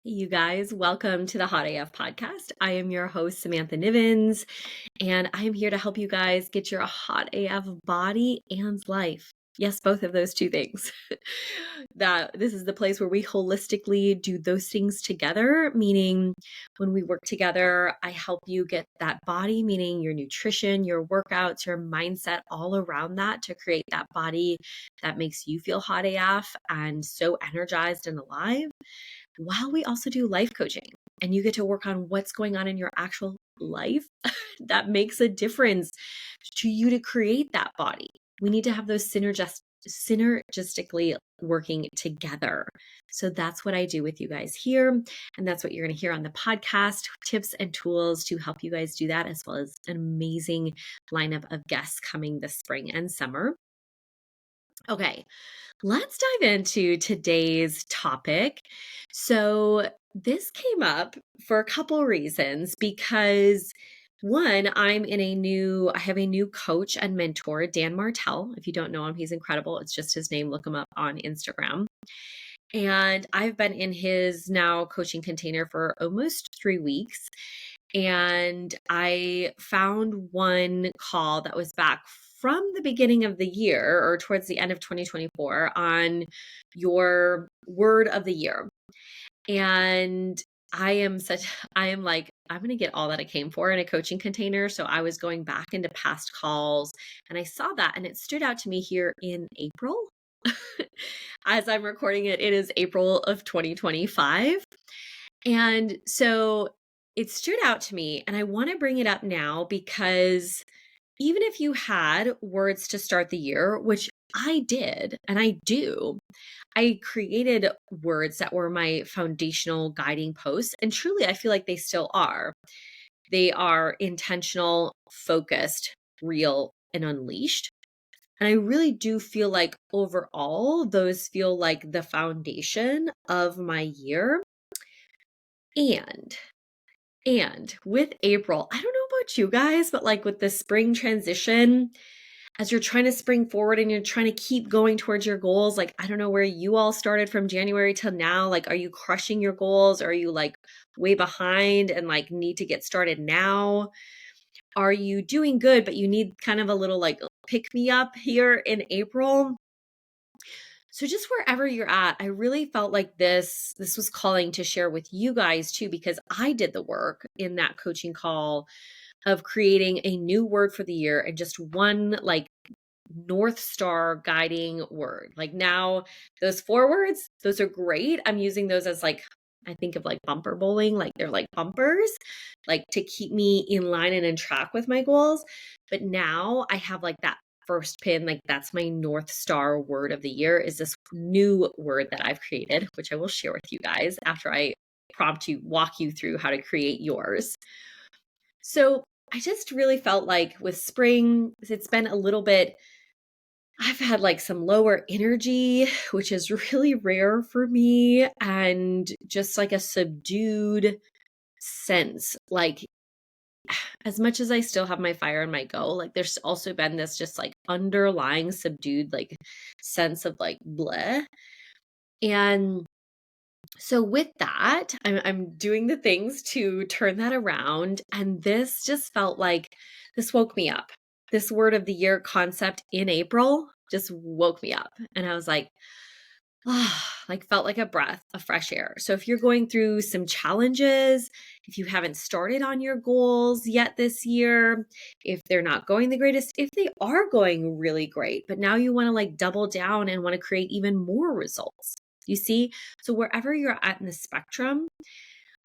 You guys, welcome to the Hot AF podcast. I am your host, Samantha Nivens, and I'm here to help you guys get your hot AF body and life. Yes, both of those two things. That this is the place where we holistically do those things together, meaning when we work together, I help you get that body, meaning your nutrition, your workouts, your mindset, all around that to create that body that makes you feel hot AF and so energized and alive, while we also do life coaching. And you get to work on what's going on in your actual life that makes a difference to you to create that body. We need to have those synergistically working together. So that's what I do with you guys here. And that's what you're going to hear on the podcast, tips and tools to help you guys do that, as well as an amazing lineup of guests coming this spring and summer. Okay, let's dive into today's topic. So, this came up for a couple reasons because one, I have a new coach and mentor, Dan Martell. If you don't know him, he's incredible. It's just his name. Look him up on Instagram. And I've been in his now coaching container for almost 3 weeks. And I found one call that was back from the beginning of the year or towards the end of 2024 on your word of the year. And I'm like, I'm going to get all that I came for in a coaching container. So I was going back into past calls and I saw that, and it stood out to me here in April. As I'm recording it, it is April of 2025. And so it stood out to me, and I want to bring it up now because even if you had words to start the year, which I did and I do, I created words that were my foundational guiding posts. And truly, I feel like they still are. They are intentional, focused, real, and unleashed. And I really do feel like overall, those feel like the foundation of my year. And with April, I don't know about you guys, but like with the spring transition, as you're trying to spring forward and you're trying to keep going towards your goals, like, I don't know where you all started from January till now. Like, are you crushing your goals? Or are you like way behind and like need to get started now? Are you doing good, but you need kind of a little like pick me up here in April? So just wherever you're at, I really felt like this was calling to share with you guys too, because I did the work in that coaching call of creating a new word for the year and just one like North Star guiding word. Like now those 4 words, those are great. I'm using those as like, I think of like bumper bowling, like they're like bumpers, like to keep me in line and in track with my goals. But now I have like that first pin, like that's my North Star word of the year, is this new word that I've created, which I will share with you guys after I walk you through how to create yours. So I just really felt like with spring, it's been a little bit, I've had like some lower energy, which is really rare for me, and just like a subdued sense. Like, as much as I still have my fire and my go, like there's also been this just like underlying subdued like sense of like bleh. And so with that, I'm doing the things to turn that around. And this just felt like this woke me up. This word of the year concept in April just woke me up. And I was like, like felt like a breath of fresh air. So if you're going through some challenges, if you haven't started on your goals yet this year, if they're not going the greatest, if they are going really great, but now you want to like double down and want to create even more results. You see? So wherever you're at in the spectrum,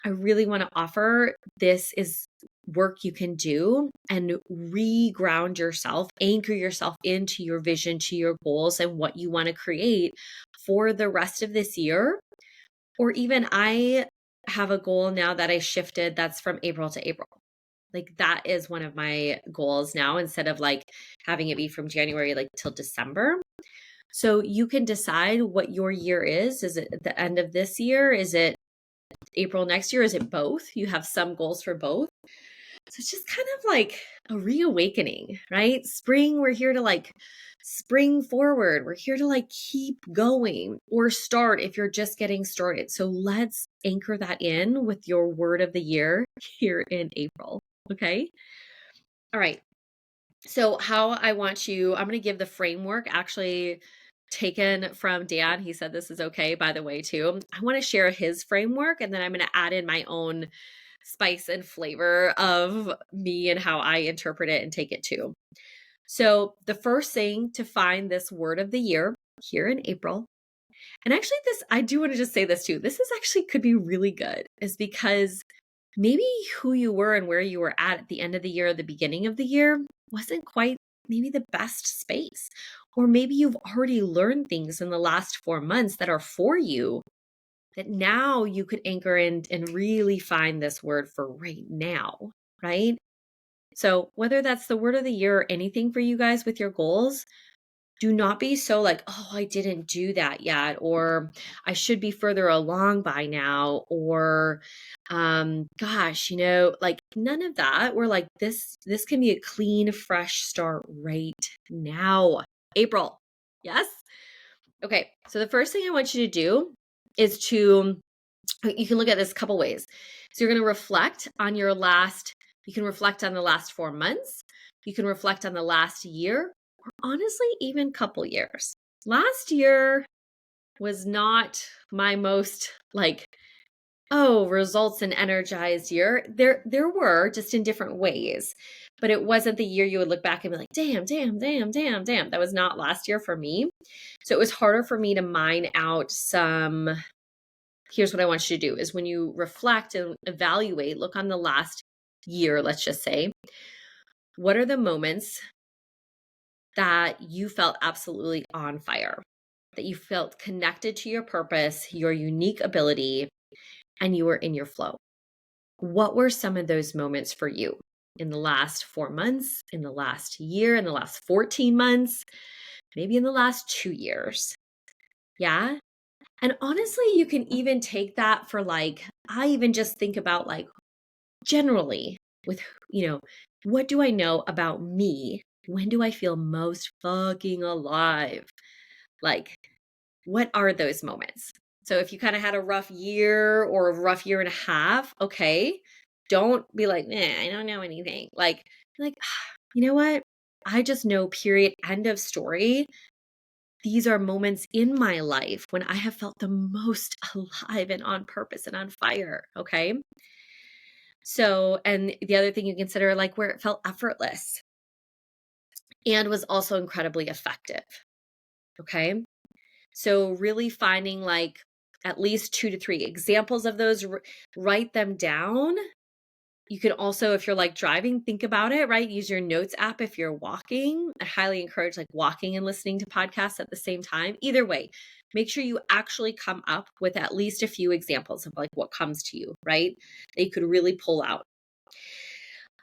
I really want to offer this is work you can do and re-ground yourself, anchor yourself into your vision, to your goals and what you want to create for the rest of this year. Or even I have a goal now that I shifted that's from April to April. Like that is one of my goals now, instead of like having it be from January like till December. So you can decide what your year is. Is it at the end of this year? Is it April next year? Is it both? You have some goals for both. So it's just kind of like a reawakening, right? Spring, we're here to like spring forward. We're here to like keep going or start if you're just getting started. So let's anchor that in with your word of the year here in April. Okay. All right. So how I want you, I'm going to give the framework actually taken from Dan. He said this is okay, by the way, too. I want to share his framework and then I'm going to add in my own spice and flavor of me and how I interpret it and take it too. So the first thing to find this word of the year here in April, and actually this, I do want to just say this too. This is actually could be really good is because maybe who you were and where you were at the end of the year, or the beginning of the year wasn't quite maybe the best space. Or maybe you've already learned things in the last 4 months that are for you that now you could anchor in and really find this word for right now, right? So whether that's the word of the year or anything for you guys with your goals, do not be so like, oh, I didn't do that yet, or I should be further along by now, or gosh, like none of that. We're like, this can be a clean, fresh start right now. April. Yes? Okay. So the first thing I want you to do is you can look at this a couple ways. So you're going to reflect on you can reflect on the last 4 months. You can reflect on the last year, or honestly, even couple years. Last year was not my most results and energized year. There were just in different ways, but it wasn't the year you would look back and be like, damn, damn, damn, damn, damn. That was not last year for me. So it was harder for me to mine out here's what I want you to do is when you reflect and evaluate, look on the last year, let's just say, what are the moments that you felt absolutely on fire, that you felt connected to your purpose, your unique ability, and you were in your flow? What were some of those moments for you in the last 4 months, in the last year, in the last 14 months, maybe in the last 2 years? Yeah. And honestly, you can even take that for I even just think about generally with, what do I know about me? When do I feel most fucking alive? Like, what are those moments? So if you kind of had a rough year or a rough year and a half, okay, don't be like, I don't know anything. You know what? I just know, period, end of story. These are moments in my life when I have felt the most alive and on purpose and on fire. Okay. So, and the other thing you consider, where it felt effortless and was also incredibly effective. Okay. So, really finding at least 2 to 3 examples of those, write them down. You can also, if you're driving, think about it, right? Use your notes app if you're walking. I highly encourage walking and listening to podcasts at the same time. Either way, make sure you actually come up with at least a few examples of what comes to you, right? That you could really pull out.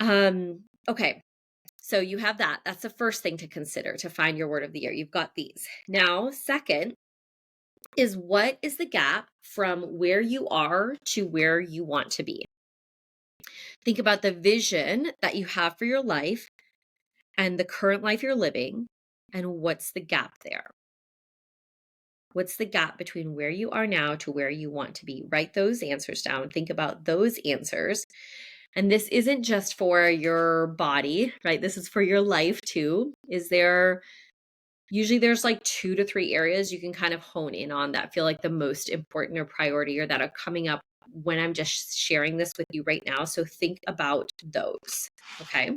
Okay. So you have that. That's the first thing to consider to find your word of the year. You've got these. Now, second is what is the gap from where you are to where you want to be? Think about the vision that you have for your life and the current life you're living, and what's the gap there? What's the gap between where you are now to where you want to be? Write those answers down. Think about those answers. And this isn't just for your body, right? This is for your life too. Usually there's 2 to 3 areas you can kind of hone in on that feel like the most important or priority or that are coming up when I'm just sharing this with you right now. So think about those. Okay.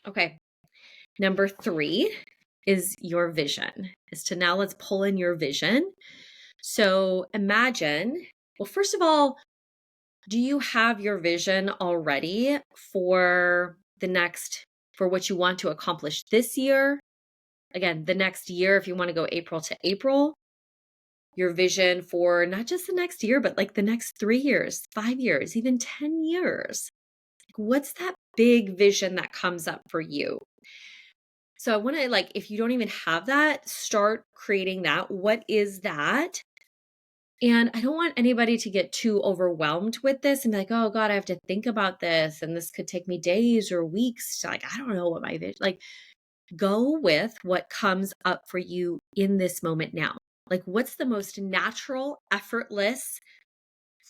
Okay. Number 3 is your vision. Now let's pull in your vision. So imagine, well, first of all, do you have your vision already for what you want to accomplish this year? Again, the next year, if you want to go April to April, your vision for not just the next year, but the next 3 years, 5 years, even 10 years. What's that big vision that comes up for you? So I want to if you don't even have that, start creating that. What is that? And I don't want anybody to get too overwhelmed with this and be like, oh God, I have to think about this. And this could take me days or weeks to, like, I don't know what my vision, like, go with what comes up for you in this moment now. Like, what's the most natural, effortless,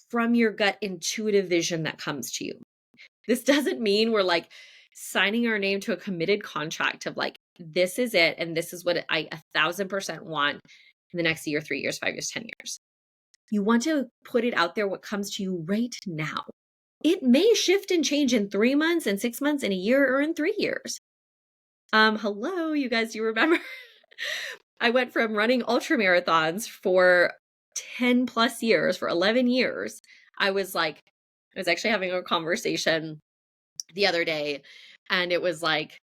from your gut intuitive vision that comes to you? This doesn't mean we're like signing our name to a committed contract of like, this is it. And this is what I 1,000% want in the next year, 3 years, 5 years, 10 years. You want to put it out there, what comes to you right now. It may shift and change in 3 months and 6 months and a year or in 3 years. Hello, you guys, you remember? I went from running ultra marathons for 10 plus years, for 11 years. I was actually having a conversation the other day, and it was like,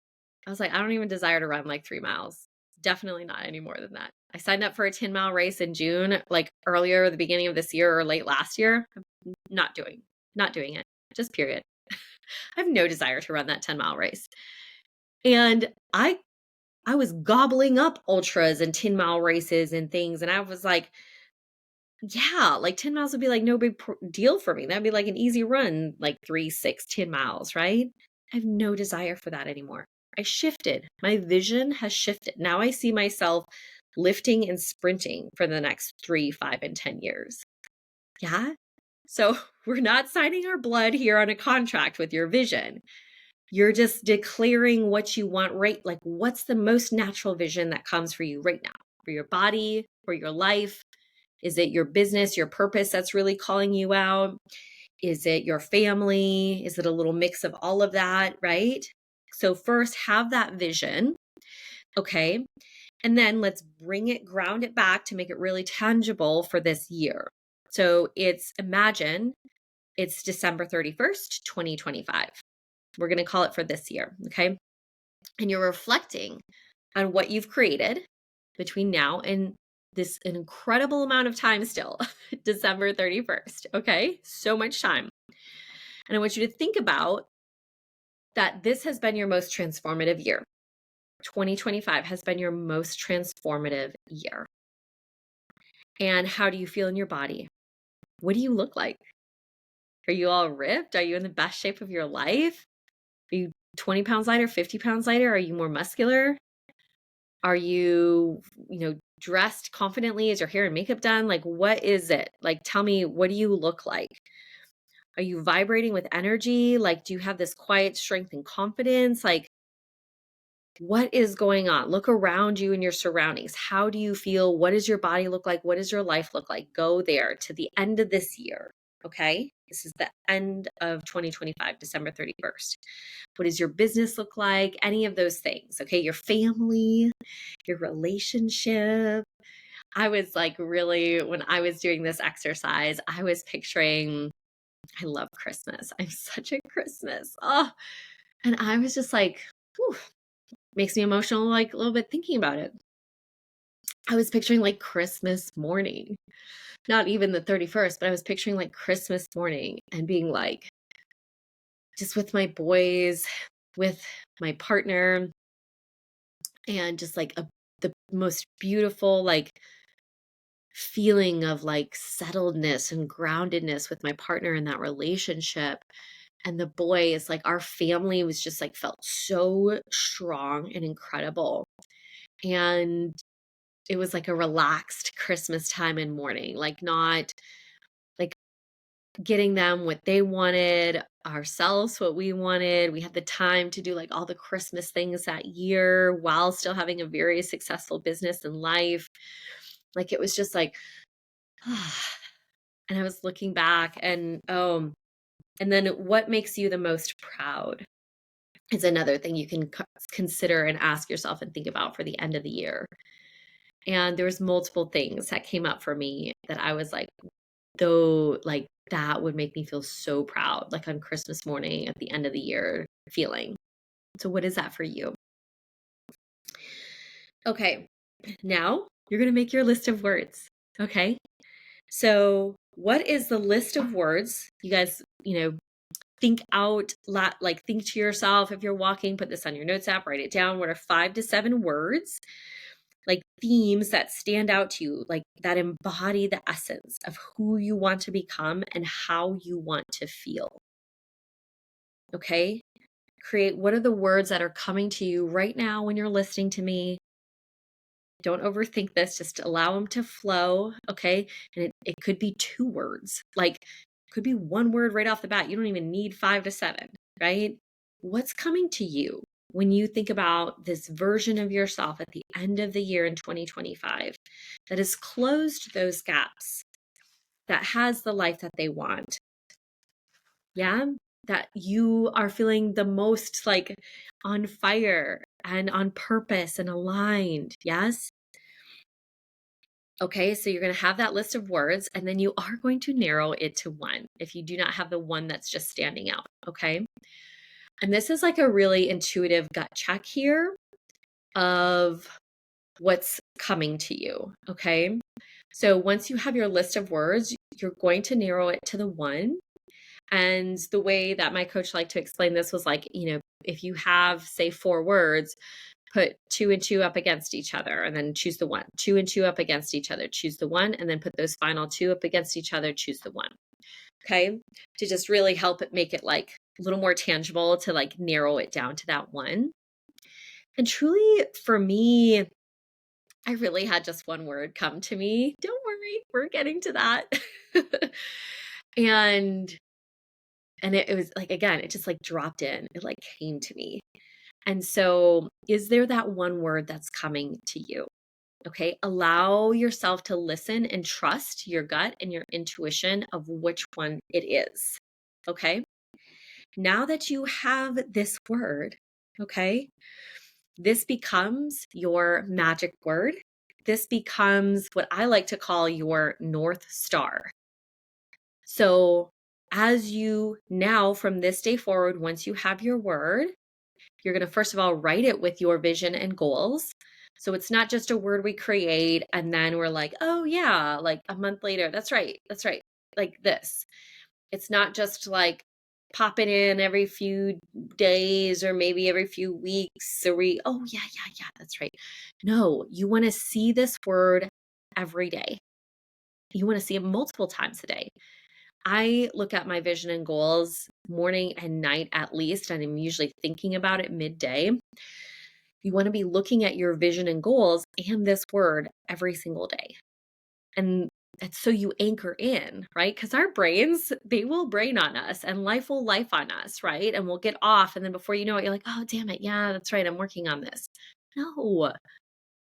I was like, I don't even desire to run like 3 miles. Definitely not any more than that. I signed up for a 10-mile race in June, like earlier, the beginning of this year or late last year. Not doing it. Just period. I have no desire to run that 10-mile race. And I was gobbling up ultras and 10-mile races and things. And I was like, yeah, like 10 miles would be like no big deal for me. That'd be like an easy run, like 3, 6, 10 miles, right? I have no desire for that anymore. I shifted. My vision has shifted. Now I see myself lifting and sprinting for the next 3, 5, and 10 years. Yeah. So we're not signing our blood here on a contract with your vision. You're just declaring what you want, right? Like, what's the most natural vision that comes for you right now, for your body, for your life? Is it your business, your purpose that's really calling you out? Is it your family? Is it a little mix of all of that, right? So first, have that vision, okay? And then let's ground it back to make it really tangible for this year. So imagine it's December 31st, 2025. We're going to call it for this year, okay? And you're reflecting on what you've created between now and this an incredible amount of time still, December 31st, okay? So much time. And I want you to think about that this has been your most transformative year. 2025 has been your most transformative year. And how do you feel in your body? What do you look like? Are you all ripped? Are you in the best shape of your life? Are you 20 pounds lighter, 50 pounds lighter? Are you more muscular? Are you, dressed confidently? Is your hair and makeup done? Like, what is it? Like, tell me, what do you look like? Are you vibrating with energy? Like, do you have this quiet strength and confidence? Like, what is going on? Look around you and your surroundings. How do you feel? What does your body look like? What does your life look like? Go there to the end of this year. Okay. This is the end of 2025, December 31st. What does your business look like? Any of those things. Okay. Your family, your relationship. I was like, really, when I was doing this exercise, I was picturing, I love Christmas. I'm such a Christmas. Oh, and I was just like, whew, makes me emotional, like a little bit thinking about it. I was picturing like Christmas morning, not even the 31st, but I was picturing like Christmas morning and being like, just with my boys, with my partner, and just like the most beautiful, like, feeling of like settledness and groundedness with my partner in that relationship. And the boy is like, our family was just like, felt so strong and incredible. And it was like a relaxed Christmas time and morning, like not like getting them what they wanted, ourselves what we wanted. We had the time to do like all the Christmas things that year while still having a very successful business and life. Like, it was just like, and I was looking back and then what makes you the most proud is another thing you can consider and ask yourself and think about for the end of the year. And there was multiple things that came up for me that I was like, though, like that would make me feel so proud, like on Christmas morning at the end of the year feeling. So what is that for you? Okay, now you're going to make your list of words. Okay. So what is the list of words? You guys, think out, like think to yourself. If you're walking, put this on your notes app, write it down. What are 5 to 7 words like themes that stand out to you, like that embody the essence of who you want to become and how you want to feel. Okay? Create what are the words that are coming to you right now when you're listening to me. Don't overthink this, just allow them to flow. Okay? And it could be 2 words, like could be 1 word right off the bat. You don't even need 5 to 7, right? What's coming to you when you think about this version of yourself at the end of the year in 2025 that has closed those gaps, that has the life that they want? Yeah, that you are feeling the most like on fire and on purpose and aligned. Yes. Okay, so you're going to have that list of words, and then you are going to narrow it to one if you do not have the one that's just standing out. Okay. And this is like a really intuitive gut check here of what's coming to you. Okay. So once you have your list of words, you're going to narrow it to the one. And the way that my coach liked to explain this was like, if you have, say, 4 words, put 2 and 2 up against each other and then choose the one. 2 and 2 up against each other, choose the one, and then put those final 2 up against each other, choose the one. Okay. To just really help it make it like a little more tangible, to like narrow it down to that one. And truly, for me, I really had just one word come to me. Don't worry, we're getting to that. and it was like, again, it just like dropped in. It like came to me. And so, is there that one word that's coming to you? Okay. Allow yourself to listen and trust your gut and your intuition of which one it is. Okay. Now that you have this word, okay, this becomes your magic word. This becomes what I like to call your North Star. So, as you now, from this day forward, once you have your word, you're going to first of all write it with your vision and goals. So it's not just a word we create and then we're like, oh yeah, like a month later, that's right, like this. It's not just like pop it in every few days or maybe every few weeks or oh yeah, that's right. No, you want to see this word every day. You want to see it multiple times a day. I look at my vision and goals morning and night at least, and I'm usually thinking about it midday. You want to be looking at your vision and goals and this word every single day. And so you anchor in, right? Because our brains, they will brain on us and life will life on us, right? And we'll get off. And then before you know it, you're like, oh, damn it. Yeah, that's right. I'm working on this. No,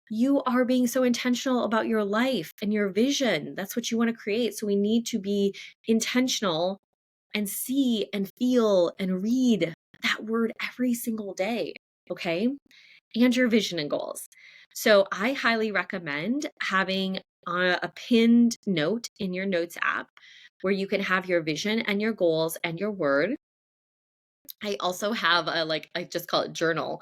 you are being so intentional about your life and your vision. That's what you want to create. So we need to be intentional and see and feel and read that word every single day. Okay. And your vision and goals. So I highly recommend having a pinned note in your notes app where you can have your vision and your goals and your word. I also have I just call it journal,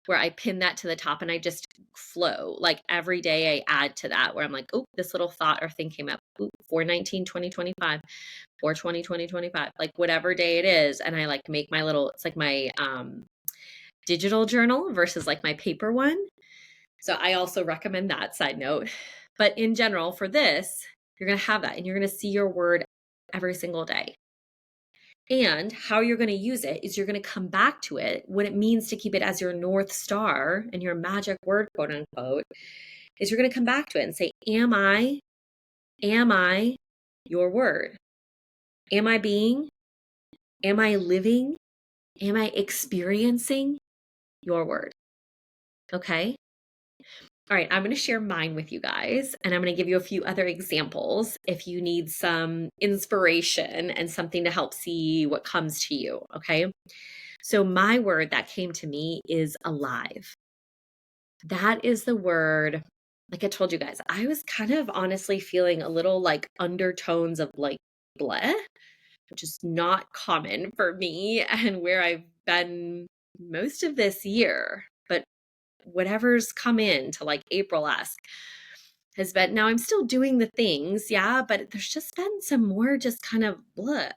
where I pin that to the top and I just flow. Like every day I add to that where I'm like, oh, this little thought or thing came up. Ooh, 4/19/2025, 4/20/2025, like whatever day it is. And I like make my little, it's like my digital journal versus like my paper one. So I also recommend that, side note. But in general, for this, you're going to have that and you're going to see your word every single day. And how you're going to use it is you're going to come back to it. What it means to keep it as your North Star and your magic word, quote unquote, is you're going to come back to it and say, am I your word? Am I being? Am I living? Am I experiencing your word? Okay. All right, I'm going to share mine with you guys, and I'm going to give you a few other examples if you need some inspiration and something to help see what comes to you. Okay. So, my word that came to me is alive. That is the word. Like I told you guys, I was kind of honestly feeling a little like undertones of like bleh, which is not common for me and where I've been most of this year. But whatever's come in to like April-esque has been, now I'm still doing the things, yeah, but there's just been some more just kind of blah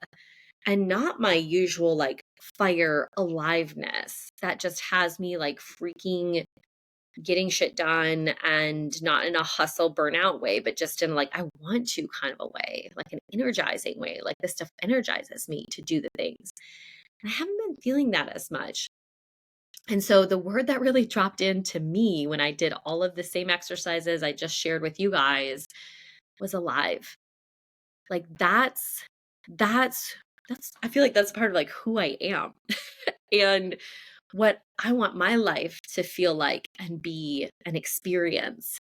and not my usual like fire aliveness that just has me like freaking getting shit done, and not in a hustle burnout way, but just in like, I want to kind of a way, like an energizing way. Like this stuff energizes me to do the things. And I haven't been feeling that as much. And so the word that really dropped into me when I did all of the same exercises I just shared with you guys was alive. Like that's I feel like that's part of like who I am and what I want my life to feel like and be an experience,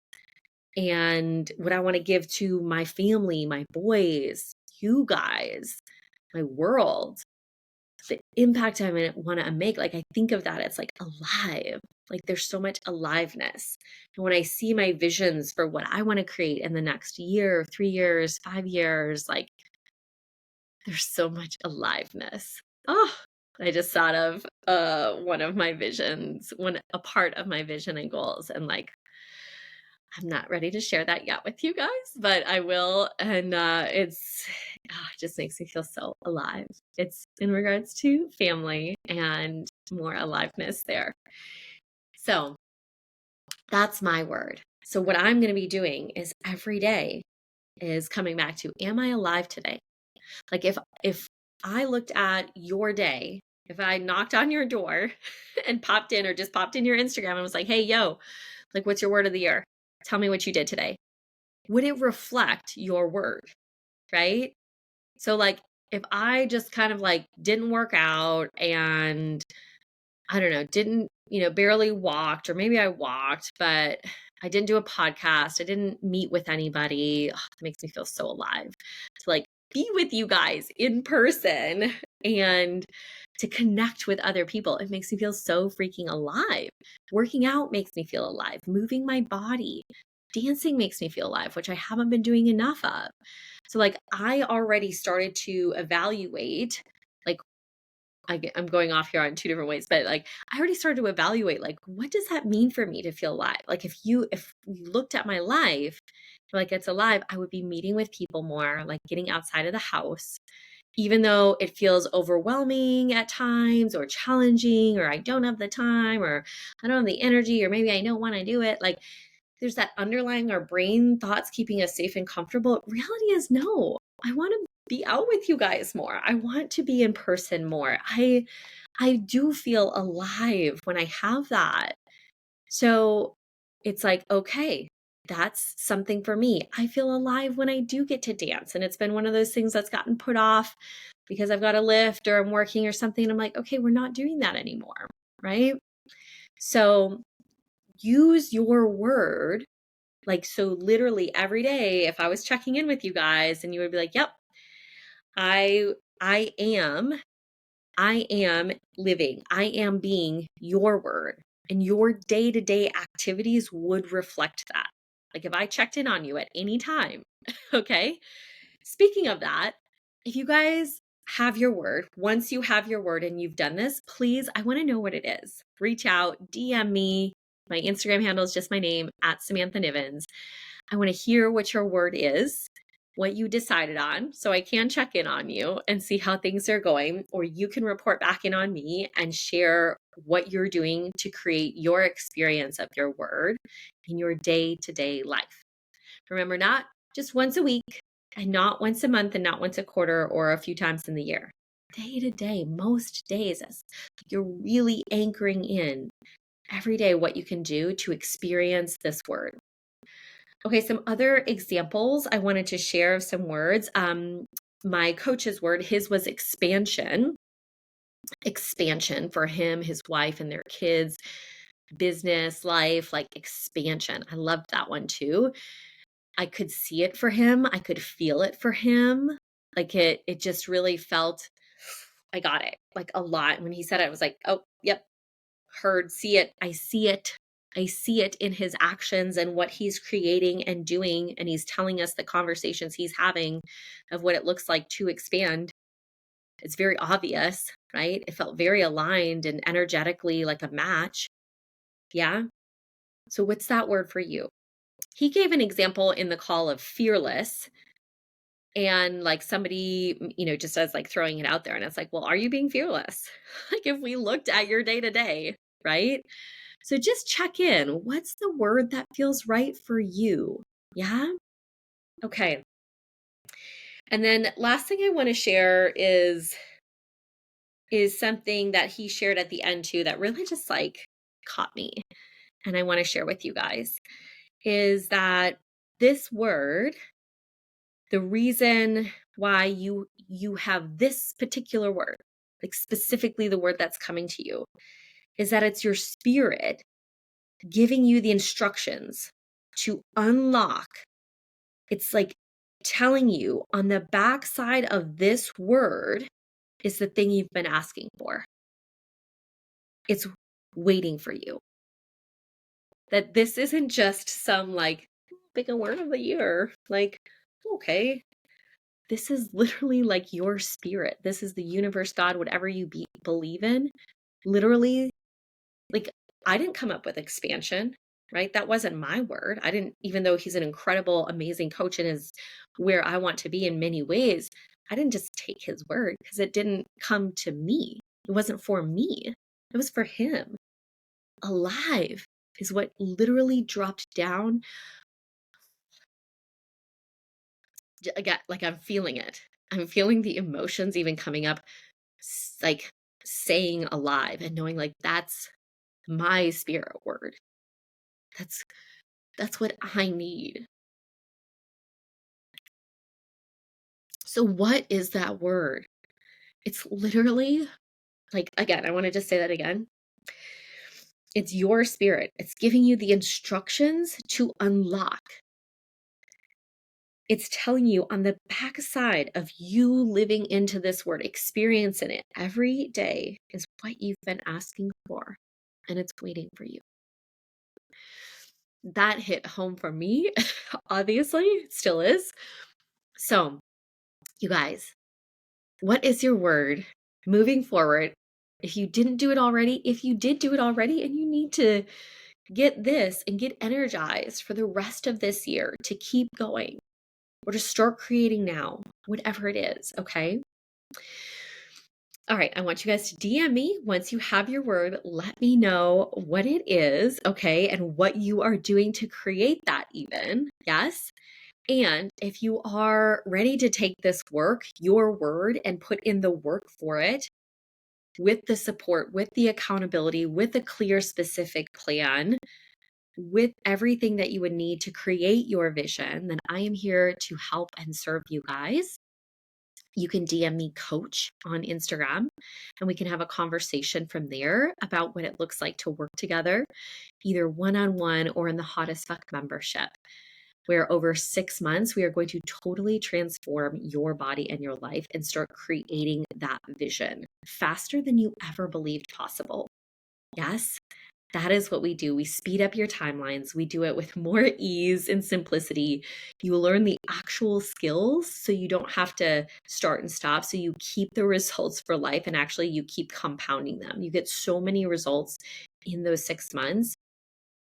and what I want to give to my family, my boys, you guys, my world, the impact I want to make. Like I think of that, it's like alive. Like there's so much aliveness. And when I see my visions for what I want to create in the next year, 3 years, 5 years, like there's so much aliveness. Oh, I just thought of one of my visions, a part of my vision and goals. And like, I'm not ready to share that yet with you guys, but I will. And it just makes me feel so alive. It's in regards to family and more aliveness there. So that's my word. So what I'm going to be doing is every day is coming back to, am I alive today? Like if I looked at your day, if I knocked on your door and popped in, or just popped in your Instagram and was like, hey, yo, like, what's your word of the year? Tell me what you did today. Would it reflect your word? Right? So like, if I just kind of like didn't work out and I don't know, didn't, barely walked, or maybe I walked, but I didn't do a podcast. I didn't meet with anybody. Ugh, that makes me feel so alive to like be with you guys in person and to connect with other people. It makes me feel so freaking alive. Working out makes me feel alive. Moving my body, dancing makes me feel alive, which I haven't been doing enough of. So like I already started to evaluate, like I'm going off here on two different ways, but like I already started to evaluate, like, what does that mean for me to feel alive? Like if you looked at my life, like it's alive, I would be meeting with people more, like getting outside of the house, even though it feels overwhelming at times or challenging, or I don't have the time, or I don't have the energy, or maybe I don't want to do it. Like there's that underlying our brain thoughts keeping us safe and comfortable. Reality is no, I want to be out with you guys more. I want to be in person more. I do feel alive when I have that. So it's like, okay, that's something for me. I feel alive when I do get to dance. And it's been one of those things that's gotten put off because I've got a lift or I'm working or something. And I'm like, okay, we're not doing that anymore. Right. So use your word. Like, so literally every day, if I was checking in with you guys and you would be like, yep, I am living, I am being your word, and your day-to-day activities would reflect that. Like if I checked in on you at any time, okay? Speaking of that, if you guys have your word, once you have your word and you've done this, please, I want to know what it is. Reach out, DM me. My Instagram handle is just my name, @SamanthaNivens. I want to hear what your word is, what you decided on, so I can check in on you and see how things are going, or you can report back in on me and share what you're doing to create your experience of your word in your day-to-day life. Remember, not just once a week and not once a month and not once a quarter or a few times in the year. Day to day, most days, as you're really anchoring in every day what you can do to experience this word. Okay, some other examples I wanted to share of some words. My coach's word, his was expansion. Expansion for him, his wife, and their kids, business, life, like expansion. I loved that one too. I could see it for him. I could feel it for him. Like it just really felt, I got it like a lot. When he said it, I was like, oh, yep, heard, see it. I see it. I see it in his actions and what he's creating and doing. And he's telling us the conversations he's having of what it looks like to expand. It's very obvious, right? It felt very aligned and energetically like a match. Yeah. So what's that word for you? He gave an example in the call of fearless. And like somebody, just as like throwing it out there. And it's like, well, are you being fearless? Like if we looked at your day to day, right? So just check in. What's the word that feels right for you? Yeah? Okay. And then last thing I want to share is something that he shared at the end too that really just like caught me. And I want to share with you guys is that this word, the reason why you have this particular word, like specifically the word that's coming to you, is that it's your spirit giving you the instructions to unlock. It's like telling you on the backside of this word is the thing you've been asking for. It's waiting for you. That this isn't just some like pick a word of the year. Like, okay, this is literally like your spirit. This is the universe, God, whatever you believe in. Literally, like, I didn't come up with expansion, right? That wasn't my word. I didn't, even though he's an incredible, amazing coach and is where I want to be in many ways, I didn't just take his word because it didn't come to me. It wasn't for me. It was for him. Alive is what literally dropped down. Again, like I'm feeling it. I'm feeling the emotions even coming up, like saying alive and knowing like that's my spirit word. That's what I need. So what is that word? It's literally like, again, I want to just say that again. It's your spirit. It's giving you the instructions to unlock. It's telling you on the backside of you living into this word, experiencing it every day is what you've been asking for, and it's waiting for you. That hit home for me, obviously, it still is. So, you guys, what is your word moving forward? If you didn't do it already, if you did do it already, and you need to get this and get energized for the rest of this year to keep going or to start creating now, whatever it is, okay? All right, I want you guys to DM me once you have your word. Let me know what it is, okay, and what you are doing to create that even. Yes. And if you are ready to take this work, your word, and put in the work for it with the support, with the accountability, with a clear, specific plan, with everything that you would need to create your vision, then I am here to help and serve you guys. You can DM me coach on Instagram and we can have a conversation from there about what it looks like to work together, either one-on-one or in the Hottest Fuck membership, where over 6 months, we are going to totally transform your body and your life and start creating that vision faster than you ever believed possible. Yes, that is what we do. We speed up your timelines. We do it with more ease and simplicity. You learn the actual skills so you don't have to start and stop. So you keep the results for life and actually you keep compounding them. You get so many results in those 6 months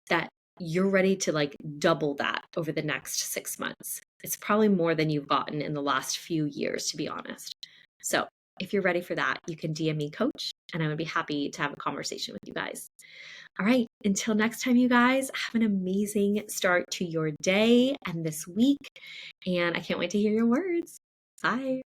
that you're ready to like double that over the next 6 months. It's probably more than you've gotten in the last few years, to be honest. So if you're ready for that, you can DM me coach and I would be happy to have a conversation with you guys. All right, until next time, you guys, have an amazing start to your day and this week. And I can't wait to hear your words. Bye.